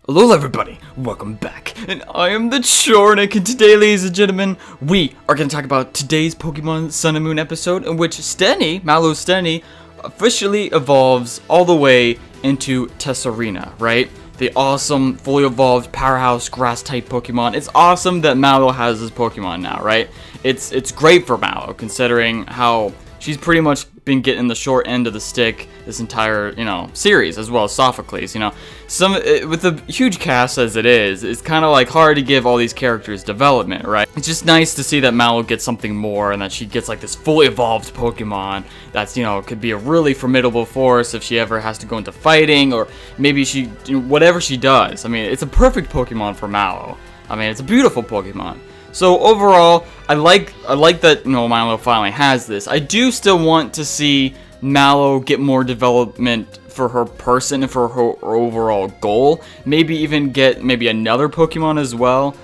Hello everybody, welcome back, and I am TheChornick, and today, ladies and gentlemen, we are going to talk about today's Pokemon Sun and Moon episode, in which Steenee, Mallow Steenee, officially evolves all the way into Tsareena, right? The awesome, fully evolved, powerhouse, grass-type Pokemon. It's awesome that Mallow has this Pokemon now, right? It's great for Mallow, considering how she's pretty much been getting the short end of the stick this entire, series, as well as Sophocles, with a huge cast as it is, it's kind of like hard to give all these characters development, right? It's just nice to see that Mallow gets something more and that she gets like this fully evolved Pokemon that's, could be a really formidable force if she ever has to go into fighting, or maybe she, whatever she does. I mean, it's a perfect Pokemon for Mallow. I mean, it's a beautiful Pokemon. So overall, I like that Mallow finally has this. I do still want to see Mallow get more development for her person and for her overall goal. Maybe even get another Pokemon as well.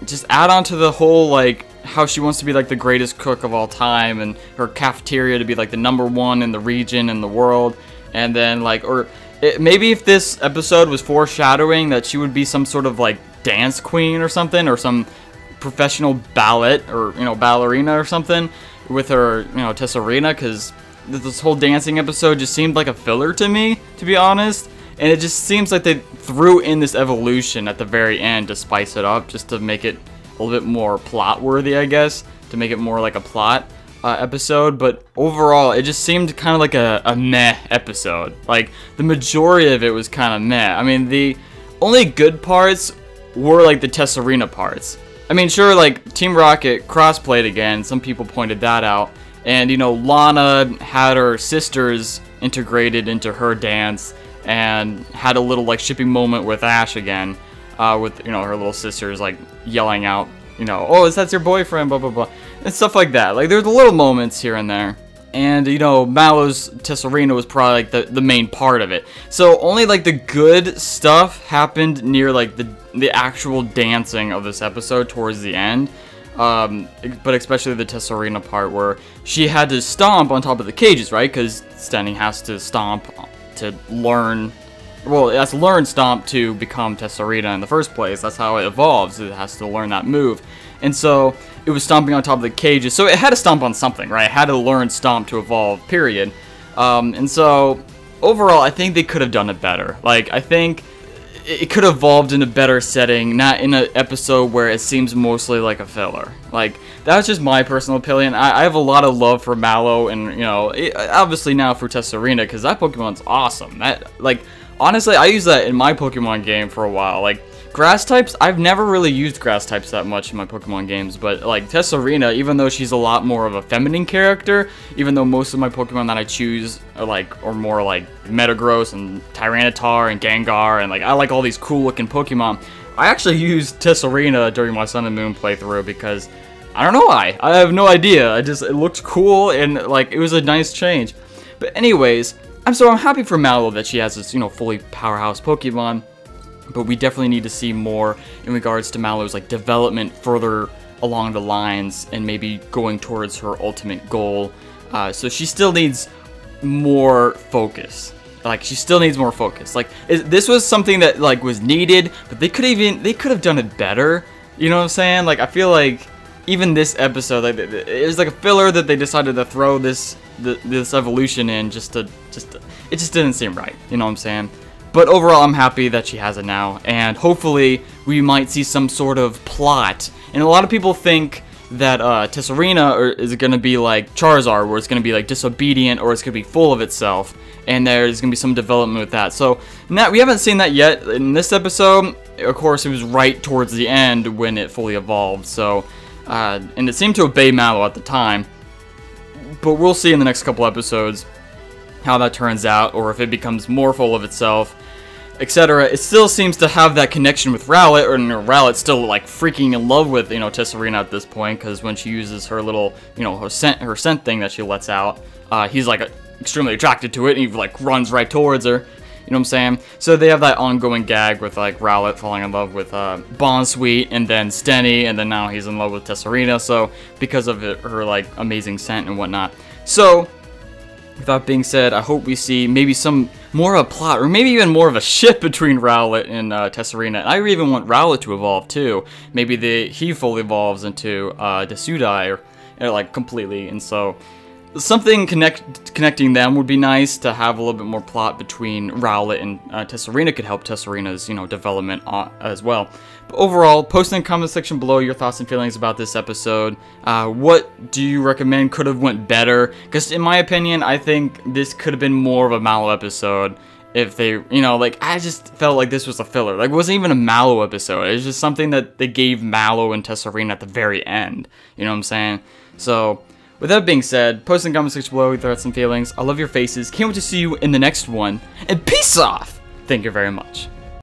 Just add on to the whole how she wants to be like the greatest cook of all time, and her cafeteria to be like the #1 in the region and the world. And then maybe if this episode was foreshadowing that she would be some sort of dance queen or something, or some professional ballet or ballerina or something with her Tsareena, because this whole dancing episode just seemed like a filler to me, to be honest. And it just seems like they threw in this evolution at the very end to spice it up, just to make it a little bit more plot worthy, I guess, to make it more like a plot episode. But overall, it just seemed kind of like a meh episode. Like, the majority of it was kind of meh. I mean, the only good parts were the Tsareena parts. I mean, sure, Team Rocket crossplayed again. Some people pointed that out. And, Lana had her sisters integrated into her dance and had a little, shipping moment with Ash again. With, her little sisters, yelling out, oh, that's your boyfriend, blah, blah, blah. And stuff like that. There's little moments here and there. And, Mallow's Tsareena was probably, the main part of it. So, only, the good stuff happened near, the actual dancing of this episode towards the end. But especially the Tsareena part where she had to stomp on top of the cages, right? Because Steenee has to stomp to learn... Well, it has to learn Stomp to become Tsareena in the first place. That's how it evolves. It has to learn that move. And so, it was stomping on top of the cages. So, it had to stomp on something, right? It had to learn Stomp to evolve, period. And so, overall, I think they could have done it better. I think it could have evolved in a better setting, not in an episode where it seems mostly like a filler. That's just my personal opinion. I have a lot of love for Mallow, and, obviously now for Tsareena, because that Pokemon's awesome. Honestly, I use that in my Pokemon game for a while. Grass types, I've never really used grass types that much in my Pokemon games, but Tsareena, even though she's a lot more of a feminine character, even though most of my Pokemon that I choose are more Metagross and Tyranitar and Gengar, and I like all these cool looking Pokemon, I actually used Tsareena during my Sun and Moon playthrough because I don't know why. I have no idea. It looked cool, and it was a nice change. But anyways, I'm happy for Mallow that she has this, fully powerhouse Pokemon, but we definitely need to see more in regards to Mallow's, development further along the lines and maybe going towards her ultimate goal. So she still needs more focus. She still needs more focus. This was something that, was needed, but they could have done it better. You know what I'm saying? I feel even this episode, it was a filler that they decided to throw this evolution in it just didn't seem right. You know what I'm saying? But overall, I'm happy that she has it now, and hopefully we might see some sort of plot. And a lot of people think that Tsareena is going to be like Charizard, where it's going to be disobedient, or it's going to be full of itself, and there's going to be some development with that. So we haven't seen that yet in this episode. Of course, it was right towards the end when it fully evolved. So, and it seemed to obey Mallow at the time. But we'll see in the next couple episodes how that turns out, or if it becomes more full of itself, etc. It still seems to have that connection with Rowlet, or Rowlet's still freaking in love with Tsareena at this point, because when she uses her little her scent thing that she lets out, he's extremely attracted to it, and he runs right towards her. You know what I'm saying? So they have that ongoing gag with Rowlet falling in love with Bonsweet, and then Steenee, and then now he's in love with Tsareena. So because of her amazing scent and whatnot. So with that being said, I hope we see maybe some more of a plot, or maybe even more of a ship between Rowlet and Tsareena. And I even want Rowlet to evolve too. Maybe he fully evolves into the Sudai, or like completely. And so something connecting them would be nice, to have a little bit more plot between Rowlet and Tsareena could help Tsareena's, development as well. But overall, post in the comment section below your thoughts and feelings about this episode. What do you recommend could have went better? Because in my opinion, I think this could have been more of a Mallow episode. If they, I just felt like this was a filler. Like, it wasn't even a Mallow episode. It was just something that they gave Mallow and Tsareena at the very end. You know what I'm saying? So, with that being said, post in the comment section below your thoughts and feelings. I love your faces. Can't wait to see you in the next one. And peace off! Thank you very much.